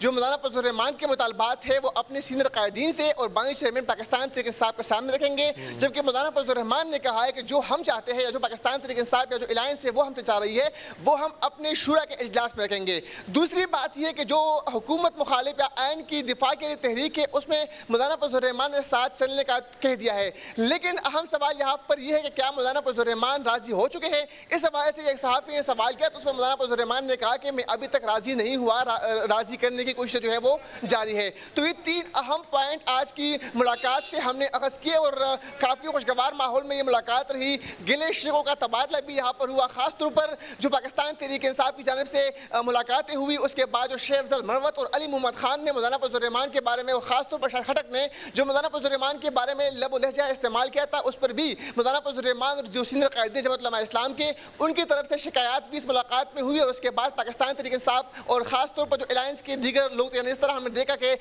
جو مولانا فضل الرحمان کے مطالبات ہے وہ اپنے سینئر قائدین سے اور بانی چیئرمین پاکستان تحریک انصاف کے سامنے رکھیں گے، جبکہ مولانا فضل الرحمان نے کہا ہے کہ جو ہم چاہتے ہیں یا جو پاکستان تحریک انصاف یا جو الائنس ہے وہ ہم سے چاہ رہی ہے وہ ہم اپنے شورا کے اجلاس میں رکھیں گے۔ دوسری بات یہ کہ جو حکومت مخالف یا آئین کی دفاع کے لیے تحریک ہے اس میں مولانا فضل الرحمان نے ساتھ چلنے کا کہہ دیا ہے، لیکن اہم سوال یہاں پر یہ ہے کہ کیا مولانا فضل الرحمان راضی ہو چکے ہیں؟ اس حوالے سے ایک صحافی نے سوال کیا تو اس میں مولانا فضل الرحمان نے کہا کہ میں ابھی تک راضی نہیں ہوا، راضی کرنے کی کوشش جو ہے وہ جاری ہے۔ تو یہ تین اہم پوائنٹ آج کی ملاقات سے ہم نے اخذ کیے اور کافی خوشگوار ماحول میں یہ ملاقات رہی۔ گلے شکووں کا تبادلہ بھی یہاں پر ہوا، خاص طور پر جو پاکستان تحریک انصاف کی جانب سے ملاقاتیں ہوئی اس کے بعد جو شیخ افضل مروت اور علی محمد خان نے مولانا فضل الرحمان کے بارے میں اور خاص طور پر شاہ خٹک نے جو مولانا فضل الرحمان کے بارے میں لب و لہجہ استعمال کیا تھا اس پر بھی مولانا فضل الرحمان اور جو سینئر قائدین جماعت علماء اسلام کے ان کی طرف سے شکایات بھی اس ملاقات میں ہوئی اور اس کے بعد پاکستان تحریک انصاف اور خاص طور پر جو الائنس کے دیگر لوگ یعنی اس طرح ہم نے دیکھا کہ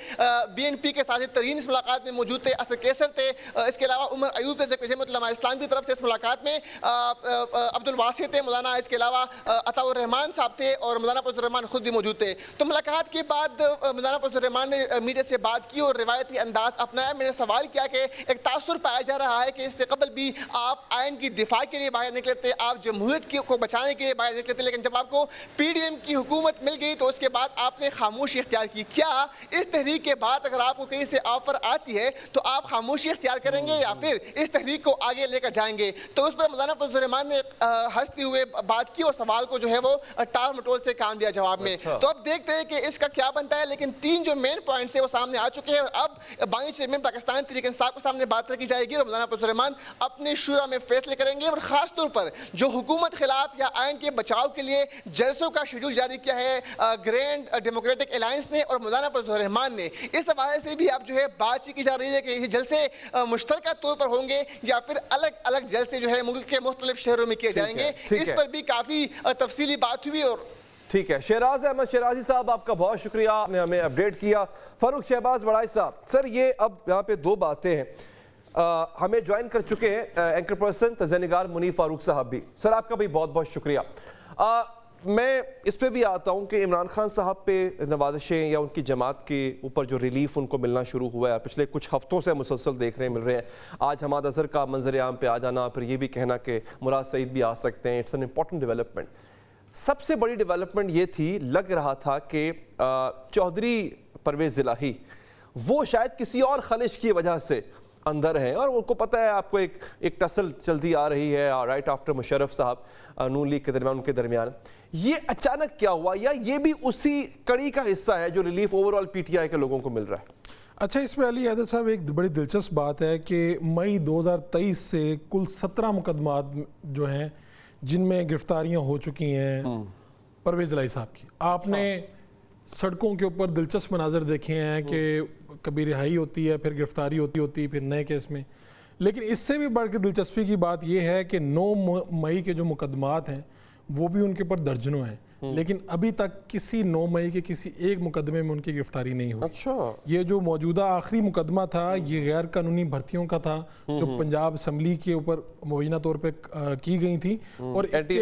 بی این پی کے ساتھی ترین اس ملاقات میں موجود تھے، اسد کیسر تھے، اس کے علاوہ عمر ایوب تھے جماعت علماء اسلام کی طرف سے اس ملاقات میں عبد الواسع تھے مولانا، اس کے علاوہ عطاء الرحمان صاحب تھے اور مولانا فضل الرحمان خود بھی موجود تھے۔ تو ملاقات کے بعد مولانا فضل الرحمان نے میڈیا سے بات کی اور روایتی انداز اپنایا۔ میں نے سوال کیا کہ ایک تاثر پایا جا رہا ہے کہ اس سے قبل بھی آپ آئین کی دفاع کے لیے باہر نکلے تھے، آپ جمہوریت کو بچانے کے لیے باہر نکلے تھے، لیکن جب آپ کو پی ڈی ایم کی حکومت مل گئی تو اس کے بعد آپ نے خاموشی اختیار کی۔ کیا اس تحریک کے بعد اگر آپ کو کہیں سے آفر آتی ہے تو آپ خاموشی اختیار کریں گے یا پھر اس تحریک کو آگے لے کر جائیں گے؟ تو اس پر مولانا فضل الرحمان نے ہنستے ہوئے بات کی اور سوال کو جو ہے وہ ٹال مٹول سے کام دیا جواب میں۔ تو اب دیکھتے ہیں کہ اس کا کیا بنتا ہے، لیکن تین جو مین پوائنٹس ہیں وہ سامنے آ چکے ہیں اور اب بانی چیئرمین پاکستان تحریک انصاف کے سامنے بات رکھی جائے گی اور مولانا فضل الرحمان اپنے شورا میں فیصلے کریں گے اور خاص طور پر جو حکومت خلاف یا آئین کے بچاؤ کے لیے جلسوں کا شیڈول جاری کیا ہے گرینڈ ڈیموکریٹک الائنس نے اور مولانا فضل الرحمان نے، اس حوالے سے بھی اب جو ہے بات چیت کی جا رہی ہے کہ یہ جلسے مشترکہ طور پر ہوں گے یا پھر الگ الگ جلسے جو ہے ملک کے مختلف شہروں میں کیے جائیں گے۔ اس پر بھی کافی تفصیلی بات ہوئی۔ اور ٹھیک ہے، شہراز احمد شیرازی صاحب آپ کا بہت شکریہ، آپ نے ہمیں اپڈیٹ کیا۔ فاروق شہباز بڑائی صاحب، سر یہ اب یہاں پہ دو باتیں ہیں، ہمیں جوائن کر چکے ہیں اینکر پرسن تجزیہ نگار منیف فاروق صاحب بھی، سر آپ کا بھی بہت بہت شکریہ۔ میں اس پہ بھی آتا ہوں کہ عمران خان صاحب پہ نوازشیں یا ان کی جماعت کے اوپر جو ریلیف ان کو ملنا شروع ہوا ہے پچھلے کچھ ہفتوں سے مسلسل مل رہے ہیں۔ آج حماد اظہر کا منظر عام پہ آ جانا، پھر یہ بھی کہنا کہ مراد سعید بھی آ سکتے ہیں، اٹس این امپورٹنٹ ڈیولپمنٹ۔ سب سے بڑی ڈیولپمنٹ یہ تھی، لگ رہا تھا کہ چودھری پرویز الہی وہ شاید کسی اور خلش کی وجہ سے اندر ہیں اور ان کو پتہ ہے، آپ کو ایک ٹسل چلتی آ رہی ہے رائٹ آفٹر مشرف صاحب نون لیگ کے درمیان، ان کے درمیان یہ اچانک کیا ہوا، یا یہ بھی اسی کڑی کا حصہ ہے جو ریلیف اوور آل پی ٹی آئی کے لوگوں کو مل رہا ہے؟ اچھا، اس میں علی حیدر صاحب ایک بڑی دلچسپ بات ہے کہ مئی 2023 سے کل 17 مقدمات جو ہیں جن میں گرفتاریاں ہو چکی ہیں پرویز الہی صاحب کی، آپ نے سڑکوں کے اوپر دلچسپ مناظر دیکھے ہیں کہ کبھی رہائی ہوتی ہے، پھر گرفتاری ہوتی ہے، پھر نئے کیس میں۔ لیکن اس سے بھی بڑھ کے دلچسپی کی بات یہ ہے کہ 9 مئی کے جو مقدمات ہیں وہ بھی ان کے اوپر درجنوں ہیں، لیکن ابھی تک کسی 9 مئی کے کسی ایک مقدمے میں ان کی گرفتاری نہیں ہوئی۔ اچھا، یہ جو موجودہ آخری مقدمہ تھا یہ غیر قانونی بھرتیوں کا تھا جو پنجاب اسمبلی کے اوپر مبینہ طور پہ کی گئی تھی اور اینٹی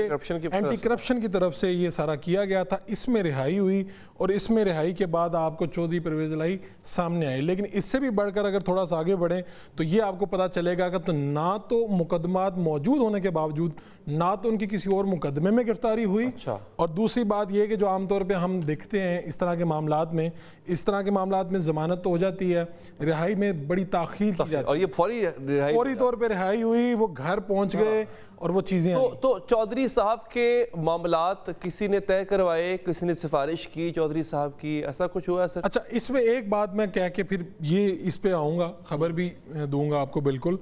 کرپشن کی طرف سے یہ سارا کیا گیا تھا۔ اس میں رہائی ہوئی اور اس میں رہائی کے بعد آپ کو چودھری پرویز الہی سامنے آئے۔ لیکن اس سے بھی بڑھ کر اگر تھوڑا سا آگے بڑھیں تو یہ آپ کو پتہ چلے گا کہ تو نہ تو مقدمات موجود ہونے کے باوجود نہ تو ان کی کسی اور مقدمے میں گرفتاری ہوئی، اور دوسری بات یہ کہ جو عام طور پہ ہم دیکھتے ہیں اس طرح کے معاملات میں ضمانت تو ہو جاتی ہے، رہائی میں بڑی تاخیر کی جاتی ہے، اور یہ فوری طور پہ رہائی ہوئی، وہ گھر پہنچ گئے اور وہ چیزیں تو چودھری صاحب کے معاملات کسی نے طے کروائے، کسی نے سفارش کی چودھری صاحب کی، ایسا کچھ ہوا سر؟ اچھا، اس میں ایک بات میں کہہ کے پھر یہ اس پہ آؤں گا، خبر بھی دوں گا آپ کو۔ بالکل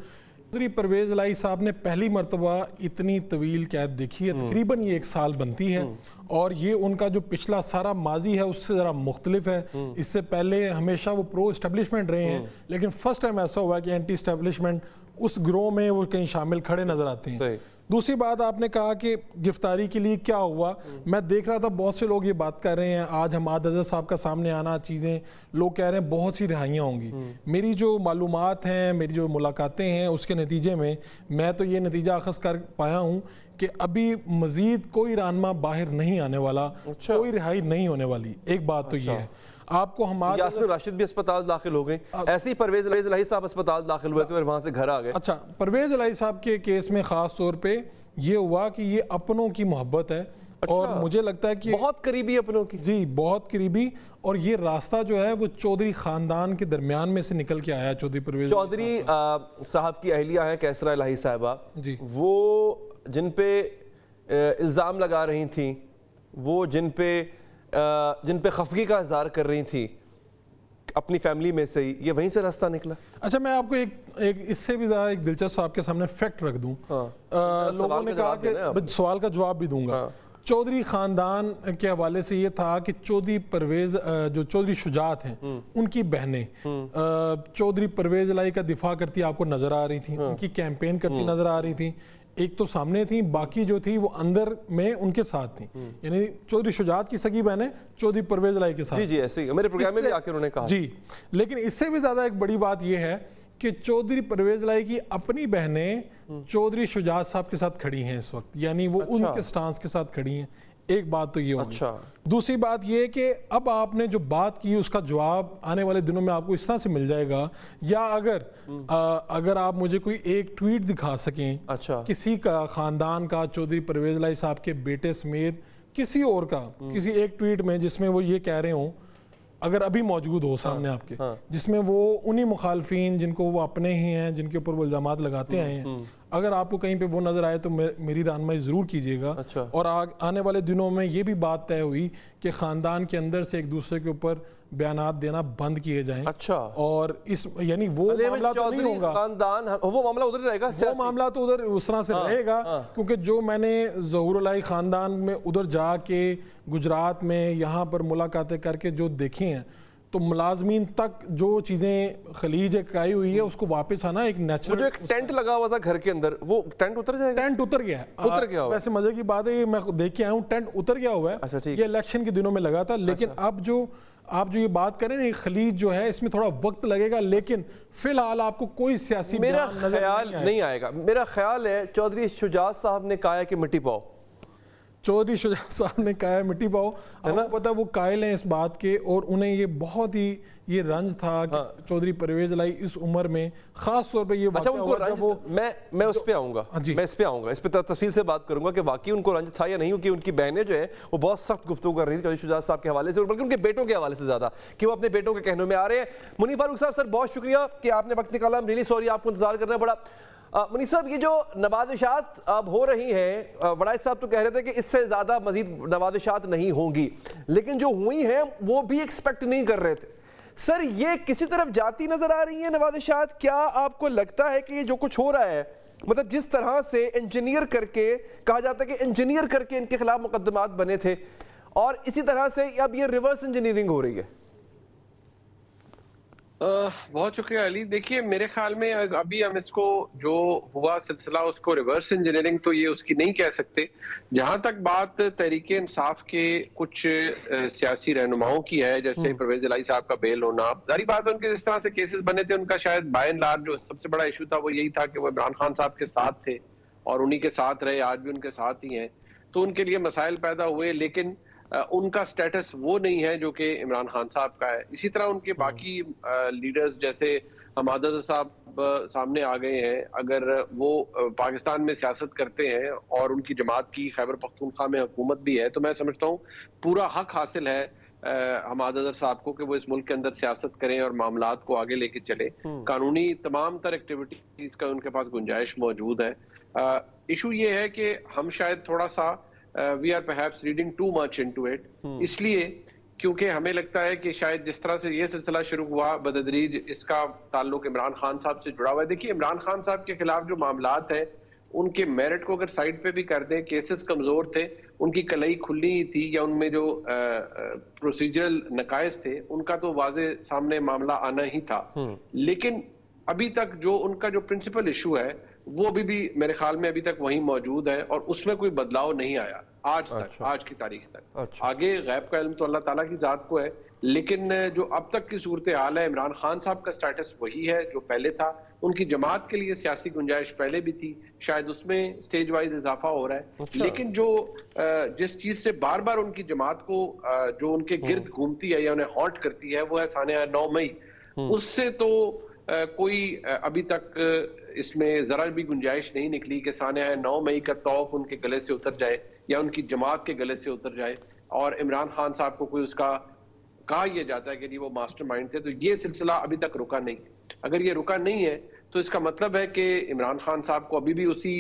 چودھری پرویز الہی صاحب نے پہلی مرتبہ اتنی طویل قید دیکھی ہے، تقریباً یہ 1 سال بنتی ہے، اور یہ ان کا جو پچھلا سارا ماضی ہے اس سے ذرا مختلف ہے۔ اس سے پہلے ہمیشہ وہ پرو اسٹیبلشمنٹ رہے ہیں، لیکن فرسٹ ٹائم ایسا ہوا کہ اینٹی اسٹیبلشمنٹ اس گروہ میں وہ کہیں شامل کھڑے نظر آتے ہیں۔ دوسری بات آپ نے کہا کہ گرفتاری کے لیے کیا ہوا، میں دیکھ رہا تھا بہت سے لوگ یہ بات کر رہے ہیں، آج حماد اظہر صاحب کا سامنے آنا چیزیں، لوگ کہہ رہے ہیں بہت سی رہائیاں ہوں گی۔ میری جو معلومات ہیں، میری جو ملاقاتیں ہیں، اس کے نتیجے میں تو یہ نتیجہ اخذ کر پایا ہوں کہ ابھی مزید کوئی رہنما باہر نہیں آنے والا, کوئی رہائی نہیں ہونے والی. ایک بات تو یہ ہے. آپ کو ہمارے یاسمین راشد بھی اسپتال داخل ہو گئے, ایسے ہی پرویز الہی صاحب اسپتال داخل ہوئے تھے اور وہاں سے گھر آ گئے. اچھا, پرویز الہی صاحب کے کیس میں خاص طور پہ یہ ہوا کہ یہ اپنوں کی محبت ہے, اور مجھے لگتا ہے کہ بہت قریبی اپنوں کی, جی بہت قریبی, اور یہ راستہ جو ہے وہ چودھری خاندان کے درمیان میں سے نکل کے آیا. چودھری پرویز چودھری صاحب کی اہلیہ ہیں کیسرا الہی صاحبہ, جی وہ جن پہ الزام لگا رہی تھیں, وہ جن پہ خفگی کا اظہار کر رہی تھی اپنی فیملی میں سے ہی, یہ وہیں سے راستہ نکلا. اچھا, میں آپ کو ایک اس سے بھی زیادہ ایک دلچسپ آپ کے سامنے فیکٹ رکھ دوں. لوگوں نے کہا کہ سوال کا جواب بھی دوں گا. چودھری خاندان کے حوالے سے یہ تھا کہ چودھری پرویز, جو چودھری شجاعت ہیں, ان کی بہنیں چودھری پرویز الہی کا دفاع کرتی آپ کو نظر آ رہی تھیں, ان کی کیمپین کرتی نظر آ رہی تھیں. ایک تو سامنے تھیں, باقی جو تھی وہ اندر میں ان کے ساتھ تھیں. یعنی چودھری شجاعت کی سگی بہنیں چودھری پرویز الہی کے ساتھ. جی ایسے ہی میرے پروگرام میں بھی آ کے انہوں نے کہا. جی, لیکن اس سے بھی زیادہ ایک بڑی بات یہ ہے کہ چودھری پرویز الہی کی اپنی بہنیں چودھری شجاعت صاحب کے ساتھ کھڑی ہیں اس وقت, یعنی وہ ان کے سٹانس کے ساتھ کھڑی ہیں. ایک بات تو یہ ہوگی. دوسری بات یہ کہ اب آپ نے جو بات کی اس کا جواب آنے والے دنوں میں آپ کو اس طرح سے مل جائے گا, یا اگر آپ مجھے کوئی ایک ٹویٹ دکھا سکیں کسی کا خاندان کا, چودھری پرویز الہی صاحب کے بیٹے سمیت کسی اور کا, کسی ایک ٹویٹ میں جس میں وہ یہ کہہ رہے ہوں, اگر ابھی موجود ہو سامنے آپ کے, جس میں وہ انہی مخالفین جن کو وہ اپنے ہی ہیں, جن کے اوپر وہ الزامات لگاتے آئے ہیں, اگر آپ کو کہیں پہ وہ نظر آئے تو میری رہنمائی ضرور کیجیے گا. اور آنے والے دنوں میں یہ بھی بات طے ہوئی کہ خاندان کے اندر سے ایک دوسرے کے اوپر بیانات دینا بند کیے جائیں. اور اس یعنی وہ معاملہ تو نہیں ہوگا, وہ معاملہ ادھر رہے گا, وہ معاملہ تو ادھر اس طرح سے رہے گا. کیونکہ جو میں نے ظہور الہی خاندان میں ادھر جا کے گجرات میں یہاں پر ملاقاتیں کر کے جو دیکھی ہیں, تو ملازمین تک جو چیزیں خلیج ایک آئی ہوئی ہے اس کو واپس آنا ایک نیچرل. جو ایک ٹینٹ لگا ہوا تھا گھر کے اندر, وہ ٹینٹ اتر جائے گا. ٹینٹ اتر گیا ہے. ویسے مزے کی بات ہے, میں دیکھ کے آیا ہوں, ٹینٹ اتر گیا ہوا ہے. یہ الیکشن کے دنوں میں لگا تھا, لیکن اب جو آپ یہ بات کریں نا, خلیج جو ہے اس میں تھوڑا وقت لگے گا, لیکن فی الحال آپ کو کوئی سیاسی میرا خیال نہیں آئے گا. میرا خیال ہے چودھری شجاعت صاحب نے کہا ہے کہ مٹی پاؤ. چودھری شجاعت صاحب نے کہا ہے مٹی پاؤ. آپ کو پتا وہ قائل ہیں اس بات کے, اور انہیں یہ بہت ہی یہ رنج تھا کہ چودھری پرویز الہی اس عمر میں خاص طور پہ یہ واقعہ ہوا. میں اس پہ آؤں گا, اس پہ تفصیل سے بات کروں گا کہ واقعی ان کو رنج تھا یا نہیں, کیونکہ ان کی بہنیں جو ہے وہ بہت سخت گفتگو کر رہی تھی چودھری شجاعت صاحب کے حوالے سے, بلکہ ان کے بیٹوں کے حوالے سے زیادہ, کہ وہ اپنے بیٹوں کے کہنوں میں آ رہے ہیں. منیف فاروق صاحب, سر بہت شکریہ کہ آپ نے وقت نکالا. ریلی سوری آپ کو انتظار کرنا پڑا. منیف صاحب, یہ جو نوازشات اب ہو رہی ہیں, وڑائچ صاحب تو کہہ رہے تھے کہ اس سے زیادہ مزید نوازشات نہیں ہوں گی, لیکن جو ہوئی ہیں وہ بھی ایکسپیکٹ نہیں کر رہے تھے. سر یہ کسی طرف جاتی نظر آ رہی ہیں نوازشات؟ کیا آپ کو لگتا ہے کہ یہ جو کچھ ہو رہا ہے, مطلب جس طرح سے انجینئر کر کے کہا جاتا ہے کہ انجینئر کر کے ان کے خلاف مقدمات بنے تھے, اور اسی طرح سے اب یہ ریورس انجینئرنگ ہو رہی ہے؟ بہت شکریہ علی. دیکھیے میرے خیال میں ابھی ہم اس کو جو ہوا سلسلہ اس کو ریورس انجینئرنگ تو یہ اس کی نہیں کہہ سکتے. جہاں تک بات تحریک انصاف کے کچھ سیاسی رہنماؤں کی ہے, جیسے پرویز الہی صاحب کا بیل ہونا, ظاہری بات ہے ان کے جس طرح سے کیسز بنے تھے, ان کا شاید بائی اینڈ لارج جو سب سے بڑا ایشو تھا وہ یہی تھا کہ وہ عمران خان صاحب کے ساتھ تھے اور انہی کے ساتھ رہے, آج بھی ان کے ساتھ ہی ہیں, تو ان کے لیے مسائل پیدا ہوئے, لیکن ان کا سٹیٹس وہ نہیں ہے جو کہ عمران خان صاحب کا ہے. اسی طرح ان کے باقی لیڈرز جیسے حماد اظہر صاحب سامنے آ گئے ہیں, اگر وہ پاکستان میں سیاست کرتے ہیں اور ان کی جماعت کی خیبر پختونخوا میں حکومت بھی ہے, تو میں سمجھتا ہوں پورا حق حاصل ہے حماد اظہر صاحب کو کہ وہ اس ملک کے اندر سیاست کریں اور معاملات کو آگے لے کے چلیں. قانونی تمام تر ایکٹیویٹیز کا ان کے پاس گنجائش موجود ہے. ایشو یہ ہے کہ ہم شاید تھوڑا سا we are perhaps reading too much into it, اس لیے کیونکہ ہمیں لگتا ہے کہ شاید جس طرح سے یہ سلسلہ شروع ہوا بتدریج اس کا تعلق عمران خان صاحب سے جڑا ہوا ہے. دیکھیے عمران خان صاحب کے خلاف جو معاملات ہیں ان کے میرٹ کو اگر سائڈ پہ بھی کر دیں, کیسز کمزور تھے, ان کی کلئی کھلی ہی تھی, یا ان میں جو پروسیجرل نقائص تھے ان کا تو واضح سامنے معاملہ آنا ہی تھا. لیکن ابھی تک جو ان کا جو پرنسپل ایشو ہے وہ ابھی بھی میرے خیال میں ابھی تک وہیں موجود ہے, اور اس میں کوئی بدلاؤ نہیں آیا. آج تک، آج کی تاریخ تک۔ آگے غیب کا علم تو اللہ تعالیٰ کی ذات کو ہے، لیکن جو اب تک کی صورتحال ہے، عمران خان صاحب کا سٹیٹس وہی ہے جو پہلے تھا۔ ان کی جماعت کے لیے سیاسی گنجائش پہلے بھی تھی، شاید اس میں سٹیج وائز اضافہ ہو رہا ہے، لیکن جو جس چیز سے بار بار ان کی جماعت کو جو ان کے گرد گھومتی ہے یا انہیں ہانٹ کرتی ہے، وہ ہے سانحہ 9 مئی۔ اس سے تو کوئی ابھی تک اس میں ذرا بھی گنجائش نہیں نکلی کہ سانحہ 9 مئی کا طوق ان کے گلے سے اتر جائے یا ان کی جماعت کے گلے سے اتر جائے اور عمران خان صاحب کو کوئی اس کا کہا یہ جاتا ہے کہ جی وہ ماسٹر مائنڈ تھے۔ تو یہ سلسلہ ابھی تک رکا نہیں۔ اگر یہ رکا نہیں ہے تو اس کا مطلب ہے کہ عمران خان صاحب کو ابھی بھی اسی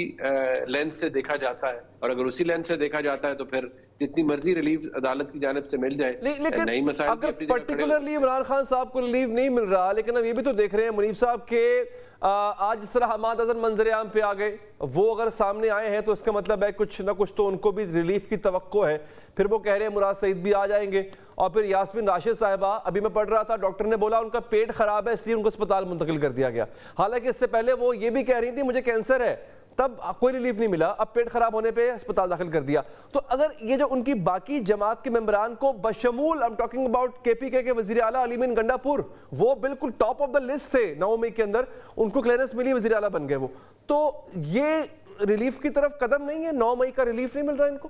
لینس سے دیکھا جاتا ہے، اور اگر اسی لینس سے دیکھا جاتا ہے تو پھر جتنی مرضی ریلیف عدالت کی جانب سے مل جائے، لیکن نئی مسائل اگر پرٹیکولرلی عمران خان صاحب کو ریلیف نہیں مل رہا، لیکن اب یہ بھی تو دیکھ رہے ہیں منیف صاحب کہ آج جس طرح حماد اظہر منظر عام پہ آ گئے، وہ اگر سامنے آئے ہیں تو اس کا مطلب ہے کچھ نہ کچھ تو ان کو بھی ریلیف کی توقع ہے۔ پھر وہ کہہ رہے ہیں مراد سعید بھی آ جائیں گے، اور پھر یاسمین راشد صاحبہ، ابھی میں پڑھ رہا تھا ڈاکٹر نے بولا ان کا پیٹ خراب ہے اس لیے ان کو اسپتال منتقل کر دیا گیا، حالانکہ اس سے پہلے وہ یہ بھی کہہ رہی تھی مجھے کینسر ہے، تب کوئی ریلیف نہیں ملا، اب پیٹ خراب ہونے پہ اسپتال داخل کر دیا۔ تو اگر یہ جو ان کی باقی جماعت کے ممبران کو بشمول I'm talking about KPK کے وزیر اعلیٰ علی مین گنڈا پور، وہ بالکل ٹاپ آف دا لسٹ تھے 9 مئی کے اندر، ان کو کلیئرنس ملی، وزیر اعلیٰ بن گئے وہ، تو یہ ریلیف کی طرف قدم نہیں ہے؟ 9 مئی کا ریلیف نہیں مل رہا ان کو؟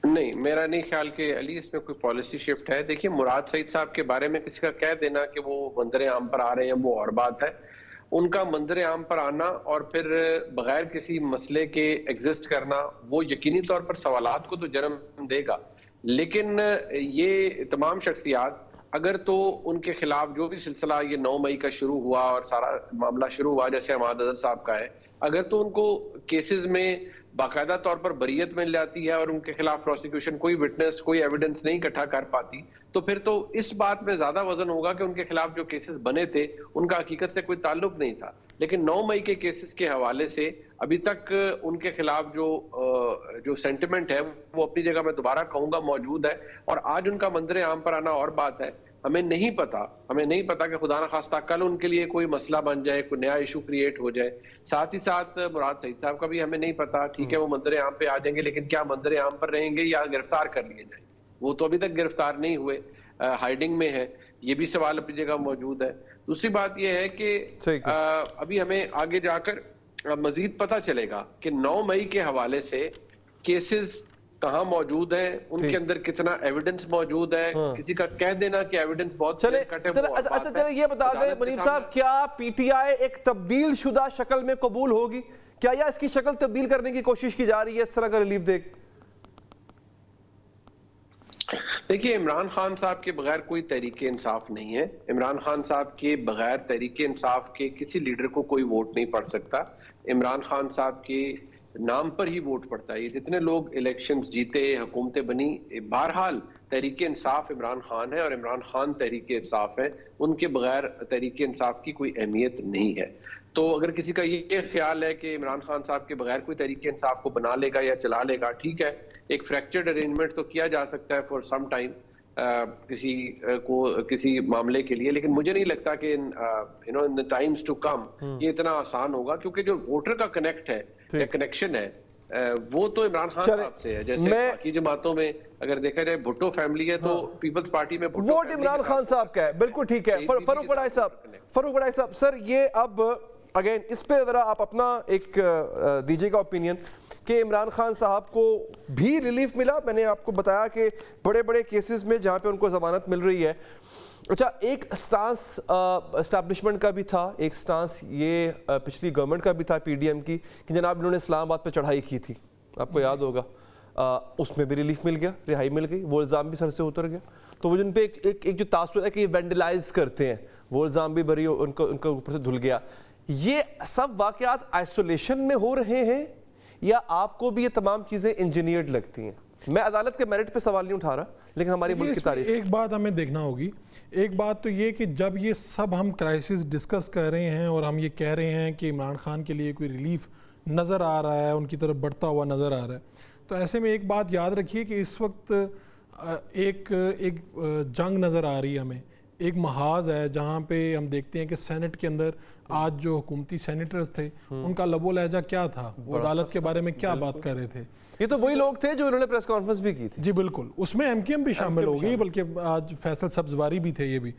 نہیں، میرا نہیں خیال کہ علی اس میں کوئی پالیسی شفٹ ہے۔ دیکھیے مراد سعید صاحب کے بارے میں کسی کا کہہ دینا کہ وہ منظر عام پر آ رہے ہیں وہ اور بات ہے، ان کا منظر عام پر آنا اور پھر بغیر کسی مسئلے کے ایگزسٹ کرنا وہ یقینی طور پر سوالات کو تو جنم دے گا، لیکن یہ تمام شخصیات اگر تو ان کے خلاف جو بھی سلسلہ یہ 9 مئی کا شروع ہوا اور سارا معاملہ شروع ہوا جیسے حماد اظہر صاحب کا ہے، اگر تو ان کو کیسز میں باقاعدہ طور پر بریت مل جاتی ہے اور ان کے خلاف پروسیکیوشن کوئی وٹنس کوئی ایویڈنس نہیں اکٹھا کر پاتی، تو پھر تو اس بات میں زیادہ وزن ہوگا کہ ان کے خلاف جو کیسز بنے تھے ان کا حقیقت سے کوئی تعلق نہیں تھا۔ لیکن 9 مئی کے کیسز کے حوالے سے ابھی تک ان کے خلاف جو سینٹیمنٹ ہے وہ اپنی جگہ میں دوبارہ کہوں گا موجود ہے، اور آج ان کا منظر عام پر آنا اور بات ہے۔ ہمیں نہیں پتا کہ خدا نخواستہ کل ان کے لیے کوئی مسئلہ بن جائے، کوئی نیا ایشو کریٹ ہو جائے۔ ساتھ ہی ساتھ مراد سعید صاحب کا بھی ہمیں نہیں پتا، ٹھیک ہے وہ منظر عام پہ آ جائیں گے لیکن کیا منظر عام پر رہیں گے یا گرفتار کر لیے جائیں گے؟ وہ تو ابھی تک گرفتار نہیں ہوئے، ہائیڈنگ میں ہے، یہ بھی سوال اپنی جگہ موجود ہے۔ دوسری بات یہ ہے کہ ابھی ہمیں آگے جا کر مزید پتہ چلے گا کہ 9 مئی کے حوالے سے کیسز کہاں موجود ہیں، ان کے اندر کتنا ایویڈنس موجود ہے۔ کسی کا کہہ دینا کہ ایویڈنس بہت چلے یہ بتا دیں منیف صاحب، کیا پی ٹی آئی ایک تبدیل شدہ شکل میں قبول ہوگی کیا، یا اس کی شکل تبدیل کرنے کی کوشش کی جا رہی ہے اس طرح کا ریلیف دیکھ؟ دیکھیے عمران خان صاحب کے بغیر کوئی تحریک انصاف نہیں ہے، عمران خان صاحب کے بغیر تحریک انصاف کے کسی لیڈر کو کوئی ووٹ نہیں پڑ سکتا، عمران خان صاحب کے نام پر ہی ووٹ پڑتا ہے۔ یہ جتنے لوگ الیکشنز جیتے، حکومتیں بنی، بہرحال تحریک انصاف عمران خان ہے اور عمران خان تحریک انصاف ہے، ان کے بغیر تحریک انصاف کی کوئی اہمیت نہیں ہے۔ تو اگر کسی کا یہ خیال ہے کہ عمران خان صاحب کے بغیر کوئی تحریک انصاف کو بنا لے گا یا چلا لے گا، ٹھیک ہے، ایک فریکچرڈ ارینجمنٹ تو کیا جا سکتا ہے فار سم ٹائم کسی معاملے کے لیے، لیکن مجھے نہیں لگتا کہ ان ٹائمز ٹو کم یہ اتنا آسان ہوگا، کیونکہ جو ووٹر کا کنیکٹ ہے یا کنیکشن ہے وہ تو عمران خان صاحب سے ہے۔ جیسے باقی جماعتوں میں اگر دیکھا جائے بھٹو فیملی ہے تو پیپلز پارٹی میں ووٹ عمران خان صاحب کا ہے، بالکل ٹھیک ہے۔ فاروق بڑائی صاحب، سر یہ اب اگین اس پہ ذرا آپ اپنا ایک دیجیے گا اوپینین کہ عمران خان صاحب کو بھی ریلیف ملا؟ میں نے آپ کو بتایا کہ بڑے بڑے کیسز میں جہاں پہ ان کو ضمانت مل رہی ہے، اچھا ایک سٹانس اسٹیبلشمنٹ کا بھی تھا، ایک سٹانس یہ پچھلی گورنمنٹ کا بھی تھا پی ڈی ایم کی کہ جناب انہوں نے اسلام آباد پہ چڑھائی کی تھی، آپ کو یاد ہوگا، اس میں بھی ریلیف مل گیا، رہائی مل گئی، وہ الزام بھی سر سے اتر گیا۔ تو وہ جن پہ ایک جو تاثر ہے کہ یہ وینڈلائز کرتے ہیں، وہ الزام بھی بری ان کو اوپر سے دھل گیا۔ یہ سب واقعات آئسولیشن میں ہو رہے ہیں یا آپ کو بھی یہ تمام چیزیں انجینئرڈ لگتی ہیں؟ میں عدالت کے میرٹ پہ سوال نہیں اٹھا رہا، لیکن ہماری ملک کی تاریخ ایک بات ہمیں دیکھنا ہوگی، ایک بات تو یہ کہ جب یہ سب ہم کرائسس ڈسکس کر رہے ہیں اور ہم یہ کہہ رہے ہیں کہ عمران خان کے لیے کوئی ریلیف نظر آ رہا ہے، ان کی طرف بڑھتا ہوا نظر آ رہا ہے، تو ایسے میں ایک بات یاد رکھیے کہ اس وقت ایک جنگ نظر آ رہی ہے ہمیں، ایک محاذ ہے جہاں پہ ہم دیکھتے ہیں کہ سینٹ کے اندر آج جو حکومتی سینیٹرز تھے ان کا لب و لہجہ کیا تھا، وہ عدالت کے بارے میں کیا بات کر رہے تھے. یہ تو وہی لوگ تھے جو انہوں نے پریس کانفرنس بھی کی تھی. جی بالکل، اس میں ایم کیو ایم بھی شامل ہو گئی، بلکہ آج فیصل سبزواری بھی تھے. یہ بھی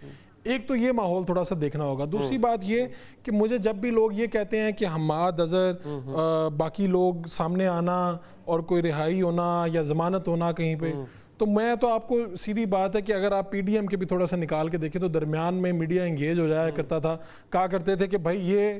ایک تو یہ ماحول تھوڑا سا دیکھنا ہوگا. دوسری بات یہ کہ مجھے جب بھی لوگ یہ کہتے ہیں کہ حماد اظہر باقی لوگ سامنے آنا اور کوئی رہائی ہونا یا ضمانت ہونا کہیں پہ، تو میں تو آپ کو سیدھی بات ہے کہ اگر آپ پی ڈی ایم کے بھی تھوڑا سا نکال کے دیکھیں تو درمیان میں میڈیا انگیج ہو جایا کرتا تھا، کہا کرتے تھے کہ بھائی یہ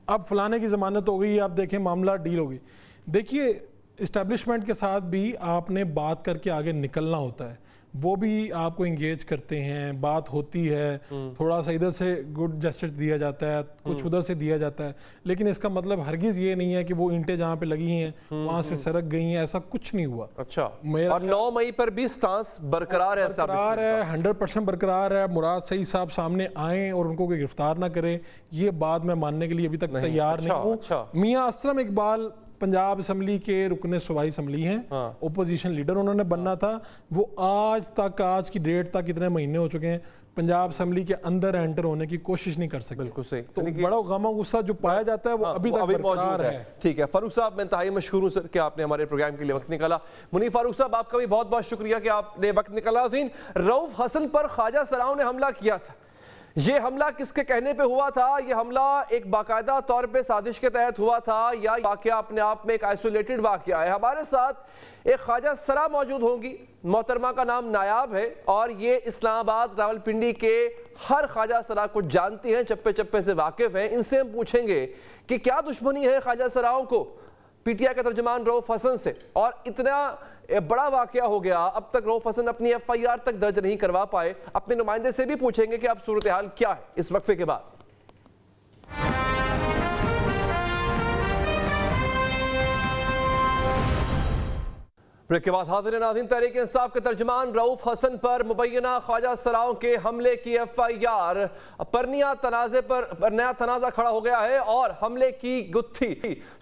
اب فلانے کی ضمانت ہو گئی، آپ دیکھیں معاملہ ڈیل ہو گئی. دیکھیے اسٹیبلشمنٹ کے ساتھ بھی آپ نے بات کر کے آگے نکلنا ہوتا ہے، وہ بھی آپ کو انگیج کرتے ہیں، بات ہوتی ہے، تھوڑا سا ادھر سے گڈ جسٹس دیا جاتا ہے، کچھ ادھر سے دیا جاتا ہے، لیکن اس کا مطلب ہرگز یہ نہیں ہے کہ وہ اینٹیں جہاں پہ لگی ہیں وہاں سے سرک گئی ہیں، ایسا کچھ نہیں ہوا. اچھا، اور 9 مئی پر بھی سٹانس برقرار ہے، برقرار ہے، 100% برقرار ہے. مراد سعید صاحب سامنے آئیں اور ان کو کوئی گرفتار نہ کرے، یہ بات میں ماننے کے لیے ابھی تک تیار نہیں ہوں. میاں اسلم اقبال پنجاب اسمبلی کے رکن صوبائی اسمبلی ہیں، اپوزیشن لیڈر انہوں نے بننا تھا. وہ آج تک، آج کی ڈیٹ تک اتنے مہینے ہو چکے ہیں، پنجاب اسمبلی کے اندر انٹر ہونے کی کوشش نہیں کر سکتے. بالکل صحیح. تو بڑا غم و غصہ جو پایا جاتا ہے وہ ابھی تک برقرار ہے. ٹھیک ہے فاروق صاحب، میں انتہائی مشکور ہوں سر کہ آپ نے ہمارے پروگرام کے لیے وقت نکالا. منیف فاروق صاحب، آپ کا بھی بہت بہت شکریہ کہ آپ نے وقت نکالا. رؤف حسن پر خواجہ سراؤں نے حملہ کیا تھا، یہ حملہ کس کے کہنے پہ ہوا تھا؟ یہ حملہ ایک باقاعدہ طور پہ سازش کے تحت ہوا تھا یا واقعہ اپنے آپ میں ایک آئسولیٹڈ واقعہ ہے؟ ہمارے ساتھ ایک خواجہ سرا موجود ہوں گی، محترمہ کا نام نایاب ہے اور یہ اسلام آباد راولپنڈی کے ہر خواجہ سرا کو جانتی ہیں، چپے چپے سے واقف ہیں. ان سے ہم پوچھیں گے کہ کیا دشمنی ہے خواجہ سراؤں کو پی ٹی آئی کا ترجمان رؤف حسن سے، اور اتنا بڑا واقعہ ہو گیا، اب تک رؤف حسن اپنی ایف آئی آر تک درج نہیں کروا پائے. اپنے نمائندے سے بھی پوچھیں گے کہ اب صورتحال کیا ہے اس وقفے کے بعد. بریک کے بعد حاضر ناظرین، تحریک انصاف کے ترجمان رؤف حسن پر مبینہ خواجہ سراؤں کے حملے کی ایف آئی آر پر نیا تنازع کھڑا ہو گیا ہے اور حملے کی گتھی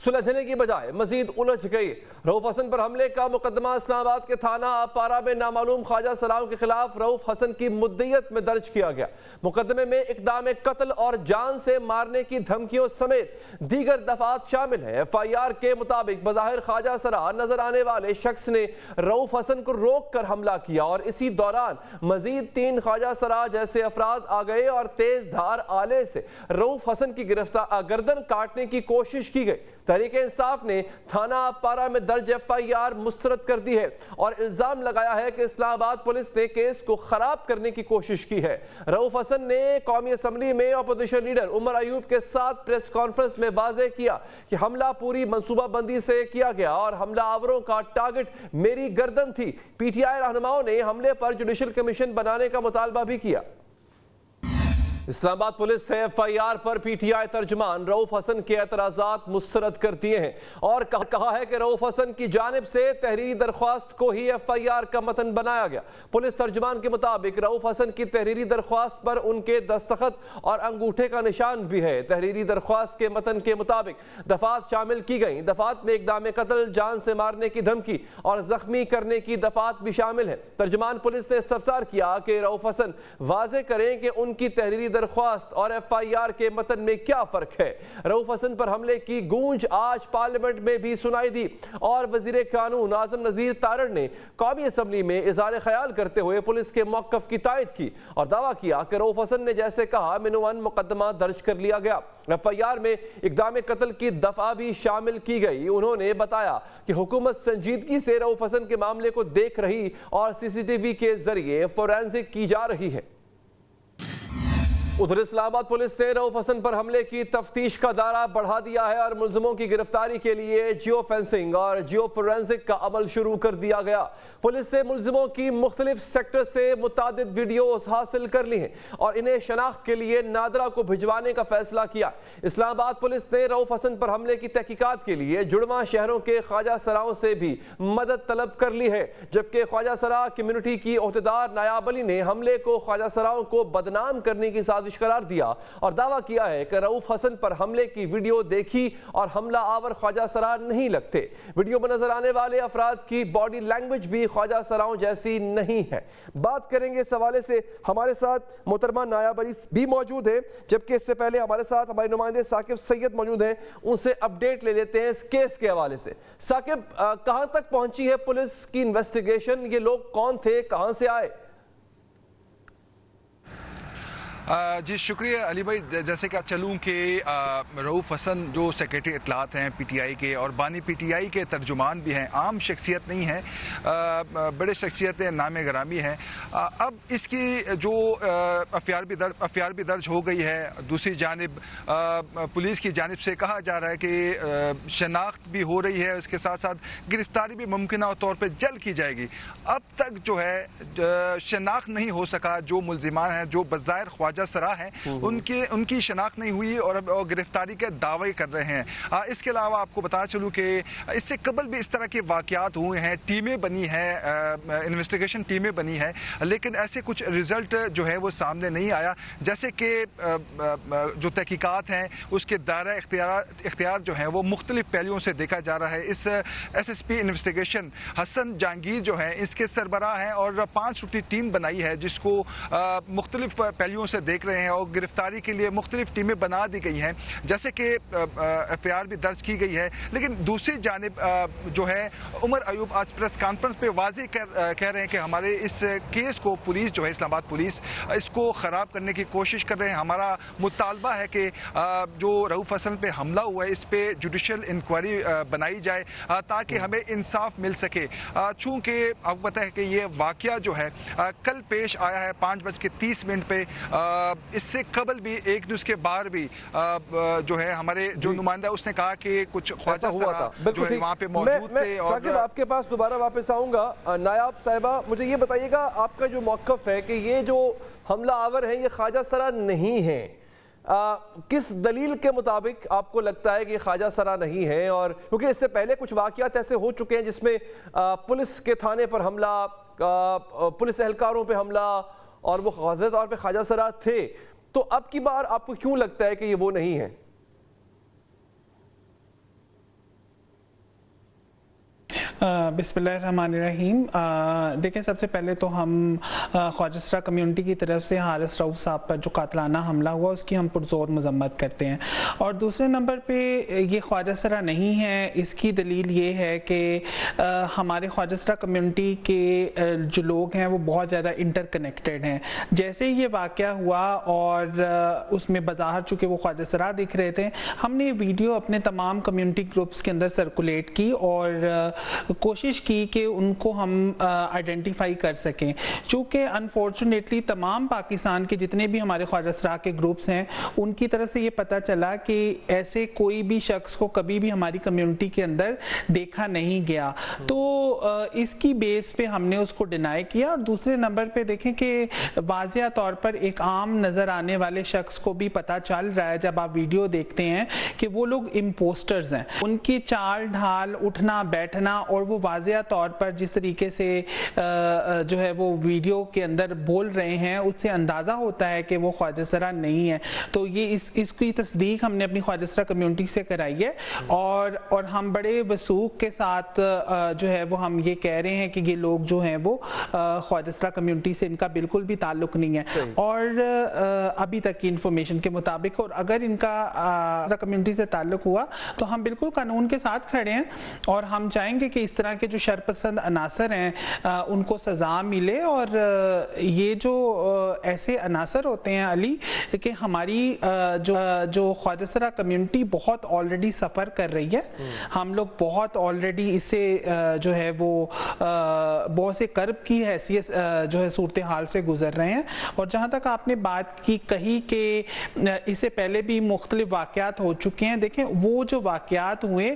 سلجھنے کی بجائے مزید الجھ گئی. رؤف حسن پر حملے کا مقدمہ اسلام آباد کے تھانہ اپارہ میں نامعلوم خواجہ سراؤں کے خلاف رؤف حسن کی مدعیت میں درج کیا گیا. مقدمے میں اقدام قتل اور جان سے مارنے کی دھمکیوں سمیت دیگر دفعات شامل ہیں. ایف آئی آر کے مطابق بظاہر خواجہ سرا نظر آنے والے شخص نے رؤف حسن کو روک کر حملہ کیا اور اسی دوران مزید 3 خواجہ سرا جیسے افراد آ گئے اور تیز دھار آلے سے رؤف حسن کی گردن کاٹنے کی کوشش کی گئی. تحریک انصاف نے تھانہ اپارہ میں درج ایف آئی آر مسترد کر دی ہے اور الزام لگایا ہے کہ اسلام آباد پولیس نے کیس کو خراب کرنے کی کوشش کی ہے. رؤف حسن نے قومی اسمبلی میں اپوزیشن لیڈر عمر ایوب کے ساتھ پریس کانفرنس میں واضح کیا کہ حملہ پوری منصوبہ بندی سے کیا گیا اور حملہ آوروں کا ٹارگٹ میری گردن تھی. پی ٹی آئی رہنماؤں نے حملے پر جوڈیشل کمیشن بنانے کا مطالبہ بھی کیا. اسلام آباد پولیس سے ایف آئی آر پر پی ٹی آئی ترجمان رؤف حسن کے اعتراضات مسترد کر دیے ہیں اور کہا ہے کہ رؤف حسن کی جانب سے تحریری درخواست کو ہی ایف آئی آر کا متن بنایا گیا. پولیس ترجمان کے مطابق رؤف حسن کی تحریری درخواست پر ان کے دستخط اور انگوٹھے کا نشان بھی ہے. تحریری درخواست کے متن کے مطابق دفعات شامل کی گئیں. دفعات میں اقدام قتل، جان سے مارنے کی دھمکی اور زخمی کرنے کی دفعات بھی شامل ہیں. ترجمان پولیس نے استفسار کیا کہ رؤف حسن واضح کریں کہ ان کی تحریری درخواست اور ایف آئی آر کے متن میں کیا فرق ہے. رؤف حسن پر حملے کی گونج آج پارلیمنٹ میں بھی سنائی دی اور وزیر قانون اعظم نذیر تارڑ نے قومی اسمبلی میں اظہار خیال کرتے ہوئے پولیس کے موقف کی تائید کی اور دعویٰ کیا کہ رؤف حسن نے جیسے کہا منوان مقدمہ درج کر لیا گیا. ایف آئی آر میں اقدام قتل کی دفعہ بھی شامل کی گئی. انہوں نے بتایا کہ حکومت سنجیدگی سے رؤف حسن کے معاملے کو دیکھ رہی اور سی سی ٹی وی کے ذریعے فورینزک کی جا رہی ہے. ادھر اسلام آباد پولیس نے رؤف حسن پر حملے کی تفتیش کا دائرہ بڑھا دیا ہے اور ملزموں کی گرفتاری کے لیے جیو فینسنگ اور جیو فورینزک کا عمل شروع کر دیا گیا. پولیس نے ملزموں کی مختلف سیکٹر سے متعدد ویڈیوز حاصل کر لی ہیں اور انہیں شناخت کے لیے نادرا کو بھجوانے کا فیصلہ کیا. اسلام آباد پولیس نے رؤف حسن پر حملے کی تحقیقات کے لیے جڑواں شہروں کے خواجہ سراؤں سے بھی مدد طلب کر لی ہے، جبکہ خواجہ سرا کمیونٹی کی عہدیدار نایاب علی نے حملے کو خواجہ سراؤں کو بدنام کرنے کی سازش سازش قرار دیا اور دعویٰ کیا ہے کہ رؤوف حسن پر حملے کی ویڈیو دیکھی اور حملہ آور خواجہ سرا نہیں لگتے۔ ویڈیو میں نظر آنے والے افراد کی باڈی لینگویج بھی خواجہ سراؤں جیسی نہیں ہے۔ بات کریں گے اس حوالے سے، ہمارے ساتھ محترمہ نایاب علی بھی موجود ہیں، جبکہ اس سے پہلے ہمارے ساتھ ہمارے نمائندے ثاقب سید موجود ہیں، ان سے اپڈیٹ لے لیتے ہیں اس کیس کے حوالے سے۔ ثاقب، کہاں تک پہنچی ہے پولیس کی انویسٹیگیشن؟ یہ لوگ کون تھے، کہاں سے آئے؟ جی شکریہ علی بھائی، جیسے کہ چلوں کہ رؤوف حسن جو سیکریٹری اطلاعات ہیں پی ٹی آئی کے اور بانی پی ٹی آئی کے ترجمان بھی ہیں، عام شخصیت نہیں ہیں، بڑے شخصیتیں نام گرامی ہیں۔ اب اس کی جو ایف آر بھی درج ہو گئی ہے، دوسری جانب پولیس کی جانب سے کہا جا رہا ہے کہ شناخت بھی ہو رہی ہے، اس کے ساتھ ساتھ گرفتاری بھی ممکنہ طور پہ جلد کی جائے گی۔ اب تک جو ہے شناخت نہیں ہو سکا، جو ملزمان ہیں، جو بظاہر خواجہ سرا ہیں، ان کی شناخت نہیں ہوئی اور اب گرفتاری کے دعوے کر رہے ہیں۔ اس کے علاوہ آپ کو بتا چلوں کہ اس سے قبل بھی اس طرح کے واقعات ہوئے ہیں، ٹیمیں بنی ہیں، انویسٹیگیشن ٹیمیں بنی ہیں، لیکن ایسے کچھ رزلٹ جو ہے وہ سامنے نہیں آیا، جیسے کہ جو تحقیقات ہیں اس کے دائرہ اختیار جو ہیں وہ مختلف پہلوؤں سے دیکھا جا رہا ہے۔ اس ایس ایس پی انویسٹیگیشن حسن جہانگیر جو ہیں اس کے سربراہ ہیں اور 5 رکنی ٹیم بنائی ہے جس کو مختلف پہلوؤں سے دیکھ رہے ہیں اور گرفتاری کے لیے مختلف ٹیمیں بنا دی گئی ہیں، جیسے کہ ایف آئی آر بھی درج کی گئی ہے۔ لیکن دوسری جانب جو ہے عمر ایوب آج پریس کانفرنس پہ واضح کہہ رہے ہیں کہ ہمارے اس کیس کو پولیس جو ہے اسلام آباد پولیس اس کو خراب کرنے کی کوشش کر رہے ہیں۔ ہمارا مطالبہ ہے کہ جو رؤوف حسن پہ حملہ ہوا ہے اس پہ جوڈیشل انکوائری بنائی جائے تاکہ ہمیں انصاف مل سکے، چونکہ آپ کو پتہ ہے کہ یہ واقعہ جو ہے کل پیش آیا ہے 5:30 پہ۔ اس سے قبل بھی ایک نیوز کے بعد بھی جو ہے ہمارے جو نمائندہ اس نے کہا کہ کچھ خواجہ سرا جو ہے وہاں پہ موجود تھے۔ اور ثاقب آپ کے پاس دوبارہ واپس آؤں گا۔ نایاب صاحبہ مجھے یہ بتائیے گا آپ کا جو موقف ہے کہ یہ جو حملہ آور ہیں یہ خواجہ سرا نہیں ہیں، کس دلیل کے مطابق آپ کو لگتا ہے کہ یہ خواجہ سرا نہیں ہے؟ اور کیونکہ اس سے پہلے کچھ واقعات ایسے ہو چکے ہیں جس میں پولیس کے تھانے پر حملہ، پولیس اہلکاروں پہ حملہ، اور وہ واضح طور پہ خواجہ سرا تھے، تو اب کی بار آپ کو کیوں لگتا ہے کہ یہ وہ نہیں ہے؟ بسم اللہ الرحمن الرحیم۔ دیکھیں سب سے پہلے تو ہم خواجہ سرا کمیونٹی کی طرف سے حارث رؤوف صاحب پر جو قاتلانہ حملہ ہوا اس کی ہم پرزور مذمت کرتے ہیں، اور دوسرے نمبر پہ یہ خواجہ سرا نہیں ہے، اس کی دلیل یہ ہے کہ ہمارے خواجہ سرا کمیونٹی کے جو لوگ ہیں وہ بہت زیادہ انٹر کنیکٹڈ ہیں۔ جیسے یہ واقعہ ہوا اور اس میں بظاہر چونکہ وہ خواجہ سرا دکھ رہے تھے، ہم نے یہ ویڈیو اپنے تمام کمیونٹی گروپس کے اندر سرکولیٹ کی اور کوشش کی کہ ان کو ہم آئیڈینٹیفائی کر سکیں، چونکہ انفارچونیٹلی تمام پاکستان کے جتنے بھی ہمارے خواجہ سرا کے گروپس ہیں ان کی طرف سے یہ پتہ چلا کہ ایسے کوئی بھی شخص کو کبھی بھی ہماری کمیونٹی کے اندر دیکھا نہیں گیا، تو اس کی بیس پہ ہم نے اس کو ڈینائی کیا۔ اور دوسرے نمبر پہ دیکھیں کہ واضح طور پر ایک عام نظر آنے والے شخص کو بھی پتہ چل رہا ہے جب آپ ویڈیو دیکھتے ہیں کہ وہ لوگ امپوسٹرز ہیں، ان کی چال ڈھال، اٹھنا بیٹھنا، اور وہ واضح طور پر جس طریقے سے جو ہے وہ ویڈیو کے اندر بول رہے ہیں اس سے اندازہ ہوتا ہے کہ وہ خواجہ سرا نہیں ہے۔ تو یہ اس کی تصدیق ہم نے اپنی خواجہ سرا کمیونٹی سے کرائی ہے، اور ہم بڑے وثوق کے ساتھ جو ہے وہ ہم یہ کہہ رہے ہیں کہ یہ لوگ جو ہیں وہ خواجہ سرا کمیونٹی سے ان کا بالکل بھی تعلق نہیں ہے، اور ابھی تک کی انفارمیشن کے مطابق، اور اگر ان کا کمیونٹی سے تعلق ہوا تو ہم بالکل قانون کے ساتھ کھڑے ہیں اور ہم چاہیں گے کہ اس طرح کے جو شرپسند عناصر ہیں ان کو سزا ملے۔ اور یہ جو ایسے عناصر ہوتے ہیں علی کہ ہماری جو خواجہ سرا کمیونٹی بہت آلریڈی سفر کر رہی ہے، ہم لوگ بہت آلریڈی اس سے جو ہے وہ بہت سے کرب کی حیثیت جو ہے صورتحال سے گزر رہے ہیں۔ اور جہاں تک آپ نے بات کی کہی کہ اس سے پہلے بھی مختلف واقعات ہو چکے ہیں، دیکھیں وہ جو واقعات ہوئے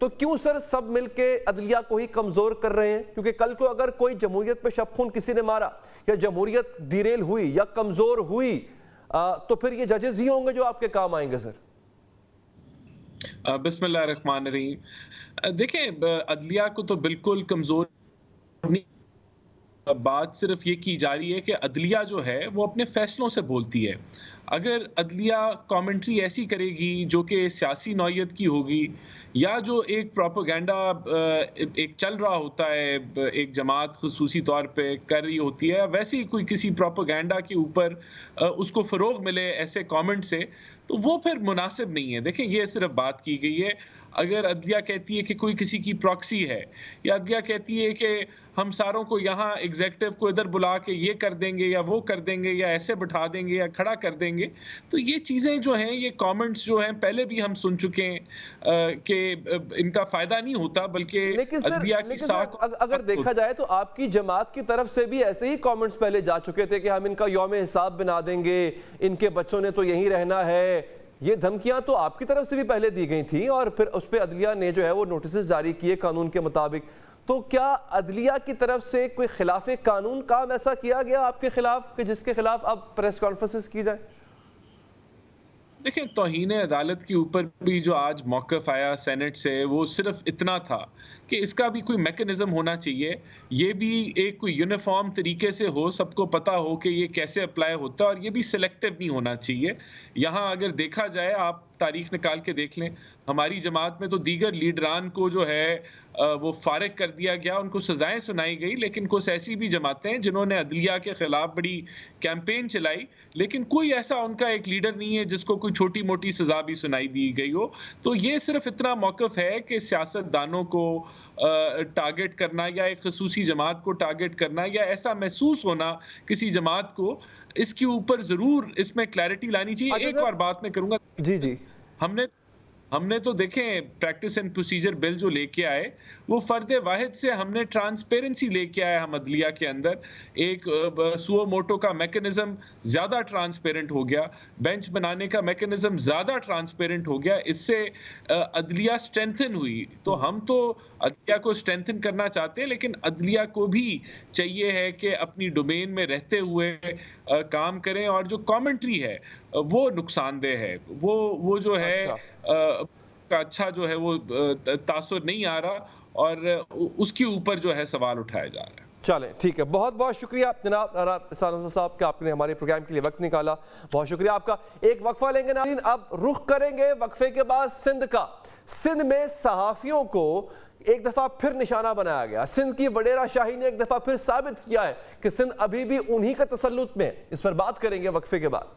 تو کیوں سر سب مل کے عدلیہ کو ہی کمزور کر رہے ہیں؟ کیونکہ کل کو اگر کوئی جمہوریت پہ شب خون کسی نے مارا یا جمہوریت ڈیریل ہوئی یا کمزور ہوئی تو پھر یہ ججز ہی ہوں گے جو آپ کے کام آئیں گے سر؟ بسم اللہ الرحمن الرحیم. دیکھیں عدلیہ کو تو بالکل کمزور نہیں، بات صرف یہ کی جا رہی ہے کہ عدلیہ جو ہے وہ اپنے فیصلوں سے بولتی ہے. اگر عدلیہ کامنٹری ایسی کرے گی جو کہ سیاسی نوعیت کی ہوگی یا جو ایک پروپیگنڈا ایک چل رہا ہوتا ہے ایک جماعت خصوصی طور پہ کر رہی ہوتی ہے، ویسی کوئی کسی پروپیگنڈا کے اوپر اس کو فروغ ملے ایسے کامنٹ سے، تو وہ پھر مناسب نہیں ہے. دیکھیں یہ صرف بات کی گئی ہے. اگر عدلیہ کہتی ہے کہ کوئی کسی کی پراکسی ہے یا عدلیہ کہتی ہے کہ ہم ساروں کو یہاں ایگزیکٹو کو ادھر بلا کے یہ کر دیں گے یا وہ کر دیں گے یا ایسے بٹھا دیں گے یا کھڑا کر دیں گے، تو یہ چیزیں جو ہیں، یہ کامنٹس جو ہیں پہلے بھی ہم سن چکے ہیں کہ ان کا فائدہ نہیں ہوتا بلکہ عدلیہ کی ساکھ. اگر دیکھا جائے تو آپ کی جماعت کی طرف سے بھی ایسے ہی کامنٹس پہلے جا چکے تھے کہ ہم ان کا یوم حساب بنا دیں گے، ان کے بچوں نے تو یہیں رہنا ہے. یہ دھمکیاں تو آپ کی طرف سے بھی پہلے دی گئی تھیں اور پھر اس پہ عدلیہ نے جو ہے وہ نوٹسز جاری کیے قانون کے مطابق. تو کیا عدلیہ کی طرف سے کوئی خلاف قانون کام ایسا کیا گیا آپ کے خلاف کہ جس کے خلاف اب پریس کانفرنسز کی جائیں؟ دیکھیں توہین عدالت کے اوپر بھی جو آج موقف آیا سینٹ سے وہ صرف اتنا تھا کہ اس کا بھی کوئی میکنزم ہونا چاہیے، یہ بھی ایک کوئی یونیفارم طریقے سے ہو، سب کو پتہ ہو کہ یہ کیسے اپلائی ہوتا ہے، اور یہ بھی سلیکٹیو نہیں ہونا چاہیے. یہاں اگر دیکھا جائے، آپ تاریخ نکال کے دیکھ لیں، ہماری جماعت میں تو دیگر لیڈران کو جو ہے وہ فارغ کر دیا گیا، ان کو سزائیں سنائی گئی، لیکن کچھ ایسی بھی جماعتیں ہیں جنہوں نے عدلیہ کے خلاف بڑی کیمپین چلائی، لیکن کوئی ایسا ان کا ایک لیڈر نہیں ہے جس کو کوئی چھوٹی موٹی سزا بھی سنائی دی گئی ہو. تو یہ صرف اتنا موقف ہے کہ سیاست دانوں کو ٹارگٹ کرنا یا ایک خصوصی جماعت کو ٹارگٹ کرنا یا ایسا محسوس ہونا کسی جماعت کو، اس کے اوپر ضرور اس میں کلیئرٹی لانی چاہیے. ایک اور بات میں کروں گا، جی ہم نے تو دیکھیں پریکٹس اینڈ پروسیجر بل جو لے کے آئے وہ فرد واحد سے ہم نے ٹرانسپیرنسی لے کے آئے. ہم عدلیہ کے اندر ایک سو موٹو کا میکنزم زیادہ ٹرانسپیرنٹ ہو گیا، بینچ بنانے کا میکنزم زیادہ ٹرانسپیرنٹ ہو گیا، اس سے عدلیہ سٹرینتھن ہوئی. تو ہم تو عدلیہ کو سٹرینتھن کرنا چاہتے ہیں، لیکن عدلیہ کو بھی چاہیے ہے کہ اپنی ڈومین میں رہتے ہوئے کام کریں، اور جو کامنٹری ہے وہ نقصان دہ ہے، وہ جو ہے اچھا جو ہے وہ تاثر نہیں آ رہا، اور اس کے اوپر جو ہے سوال اٹھایا جا رہا ہے. چلیں ٹھیک ہے، بہت بہت شکریہ جناب احسان صاحب کہ آپ نے ہمارے پروگرام کے لیے وقت نکالا. بہت شکریہ آپ کا. ایک وقفہ لیں گے ناظرین، اب رخ کریں گے وقفے کے بعد سندھ کا. سندھ میں صحافیوں کو ایک دفعہ پھر نشانہ بنایا گیا. سندھ کی وڈیرہ شاہی نے ایک دفعہ پھر ثابت کیا ہے کہ سندھ ابھی بھی انہی کا تسلط میں. اس پر بات کریں گے وقفے کے بعد.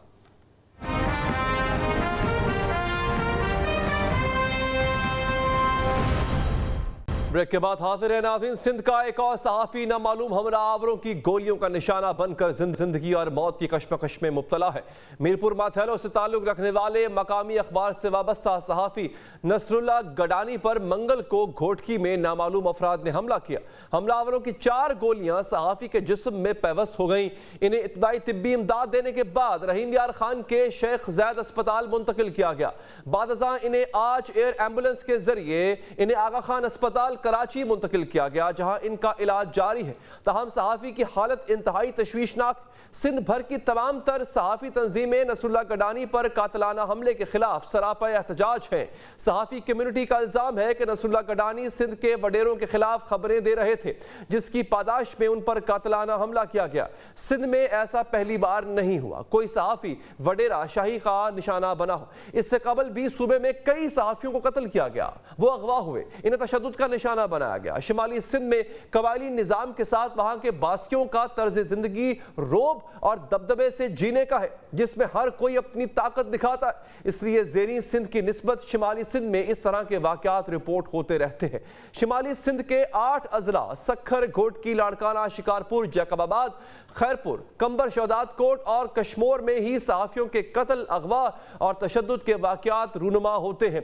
بریک کے بعد حاضر ہے ناظرین. سندھ کا ایک اور صحافی نامعلوم ہمراہ آوروں کی گولیوں کا نشانہ بن کر زندگی اور موت کی کشمکش میں مبتلا ہے. میرپور ماتھیلو سے تعلق رکھنے والے مقامی اخبار سے وابستہ صحافی نصر اللہ گڈانی پر منگل کو گھوٹکی میں نامعلوم افراد نے حملہ کیا. حملہ آوروں کی 4 گولیاں صحافی کے جسم میں پیوست ہو گئیں. انہیں ابتدائی طبی امداد دینے کے بعد رحیم یار خان کے شیخ زید اسپتال منتقل کیا گیا. بعد ازاں انہیں آج ایئر ایمبولنس کے ذریعے انہیں آغا خان اسپتال کراچی منتقل کیا گیا، جہاں ان کا علاج جاری ہے. تاہم صحافی کی حالت انتہائی تشویشناک. سندھ بھر کی تمام تر صحافی تنظیمیں نصر اللہ گڈانی پر قاتلانہ حملے کے خلاف سراپا احتجاج ہیں. صحافی کمیونٹی کا الزام ہے کہ نصر اللہ گڈانی سندھ کے وڈیروں کے خلاف خبریں دے رہے تھے، جس کی پاداش میں ان پر قاتلانہ حملہ کیا گیا. سندھ میں ایسا پہلی بار نہیں ہوا کوئی صحافی وڈیرہ شاہی کا نشانہ بنا ہو. اس سے قبل بھی صوبے میں کئی صحافیوں کو قتل کیا گیا، وہ اغوا ہوئے، انہیں تشدد کا نشانہ بنایا گیا. شمالی سندھ میں قبائلی نظام کے ساتھ وہاں کے باسیوں کا طرز زندگی روب اور دبدبے سے جینے کا ہے، جس میں ہر کوئی اپنی طاقت دکھاتا ہے. اس لیے زیریں سندھ کی نسبت شمالی سندھ میں اس طرح کے واقعات رپورٹ ہوتے رہتے ہیں. شمالی سندھ کے 8 اضلاع سکھر، گھوٹکی، لاڑکانہ، شکارپور، جیکب آباد، خیرپور، کمبر، شہداد کوٹ اور کشمور میں ہی صحافیوں کے قتل، اغوا اور تشدد کے واقعات رونما ہوتے ہیں.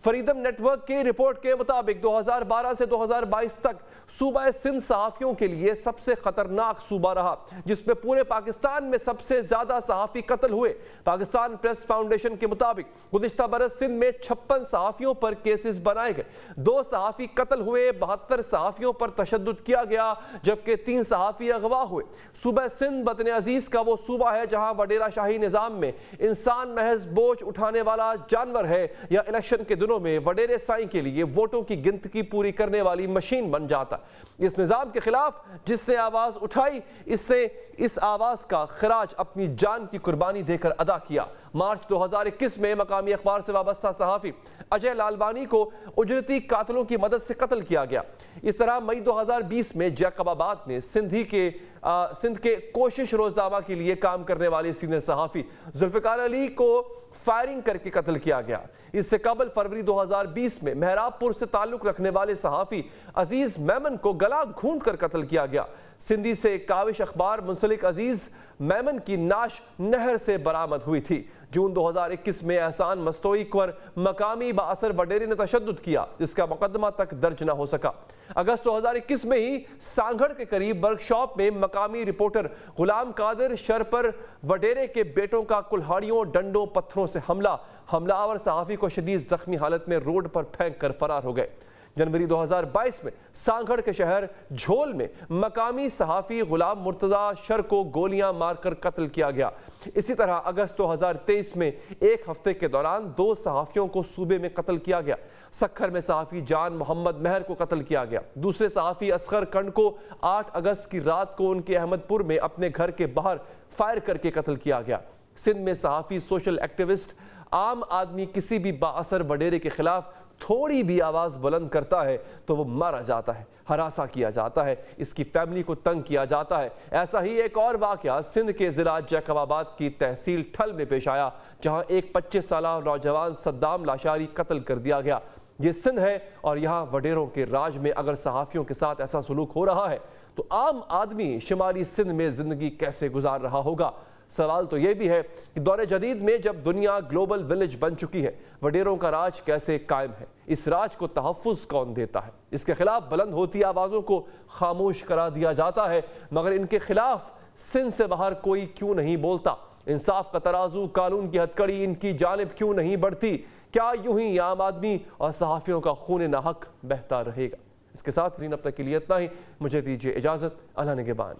فریدم نیٹ ورک کی رپورٹ کے مطابق 2012 سے 2022 تک صوبہ سندھ صحافیوں کے لیے سب سے خطرناک صوبہ رہا، جس میں پورے پاکستان میں سب سے زیادہ صحافی قتل ہوئے۔ پاکستان پریس فاؤنڈیشن کے مطابق گزشتہ برس سندھ میں 56 صحافیوں پر کیسز بنائے گئے، 2 صحافی قتل ہوئے، 72 صحافیوں پر تشدد کیا گیا، جبکہ 3 صحافی اغوا ہوئے۔ صوبہ سندھ وطن عزیز کا وہ صوبہ ہے جہاں وڈیرا شاہی نظام میں انسان محض بوجھ اٹھانے والا جانور ہے، یا الیکشن کے دنوں میں وڈیرے سائیں کے لیے ووٹوں کی گنتگی پوری کرنے والی مشین بن جاتا ہے۔ اس نظام کے خلاف جس نے آواز اٹھائی، اس آواز کا خراج اپنی جان کی قربانی دے کر ادا کیا۔ مارچ 2021 میں مقامی اخبار سے وابستہ صحافی اجے لالوانی کو اجرتی قاتلوں کی مدد سے قتل کیا گیا۔ اس طرح مئی 2020 میں جیکب آباد میں سندھ کے کوشش روزنامہ کے لیے کام کرنے والے سینئر صحافی ذوالفقار علی کو فائرنگ کر کے قتل کیا گیا۔ اس سے قبل فروری 2020 میں مہراب پور سے تعلق رکھنے والے صحافی عزیز میمن کو گلا گھونٹ کر قتل کیا گیا۔ سندھی سے کاوش اخبار منسلک عزیز میمن کی نعش نہر سے برآمد ہوئی تھی۔ جون 2021 میں احسان مستوئی پر مقامی بااثر وڈیرے نے تشدد کیا، جس کا مقدمہ تک درج نہ ہو سکا۔ اگست 2021 میں ہی سانگھڑ کے قریب ورک شاپ میں مقامی رپورٹر غلام قادر شرپر وڈیرے کے بیٹوں کا کلہاڑیوں، ڈنڈوں، پتھروں سے حملہ آور صحافی کو شدید زخمی حالت میں روڈ پر پھینک کر فرار ہو گئے۔ جنوری 2022 میں سانگھڑ کے شہر جھول میں مقامی صحافی غلام مرتضی شر کو گولیاں مار کر قتل کیا گیا۔ اسی طرح اگست 2023 میں ایک ہفتے کے دوران 2 صحافیوں کو صوبے میں قتل کیا گیا۔ سکھر میں صحافی جان محمد مہر کو قتل کیا گیا۔ دوسرے صحافی اصغر کنڈ کو 8 اگست کی رات کو ان کے احمد پور میں اپنے گھر کے باہر فائر کر کے قتل کیا گیا۔ سندھ میں صحافی، سوشل ایکٹیوسٹ، عام آدمی کسی بھی بااثر وڈیرے کے خلاف تھوڑی بھی آواز بلند کرتا ہے تو وہ مارا جاتا ہے، ہراساں کیا جاتا ہے، اس کی فیملی کو تنگ کیا جاتا ہے۔ ایسا ہی ایک اور واقعہ سندھ کے ضلع جیکب آباد کی تحصیل ٹھل میں پیش آیا، جہاں ایک 25 سالہ نوجوان صدام لاشاری قتل کر دیا گیا۔ یہ سندھ ہے اور یہاں وڈیروں کے راج میں اگر صحافیوں کے ساتھ ایسا سلوک ہو رہا ہے تو عام آدمی شمالی سندھ میں زندگی کیسے گزار رہا ہوگا؟ سوال تو یہ بھی ہے کہ دور جدید میں جب دنیا گلوبل ولیج بن چکی ہے، وڈیروں کا راج کیسے قائم ہے؟ اس راج کو تحفظ کون دیتا ہے؟ اس کے خلاف بلند ہوتی آوازوں کو خاموش کرا دیا جاتا ہے، مگر ان کے خلاف سندھ سے باہر کوئی کیوں نہیں بولتا؟ انصاف کا ترازو، قانون کی ہتھکڑی ان کی جانب کیوں نہیں بڑھتی؟ کیا یوں ہی عام آدمی اور صحافیوں کا خون ناحق بہتا رہے گا؟ اس کے ساتھ اب تک کے لیے اتنا ہی، مجھے دیجیے اجازت، اللہ نگہبان۔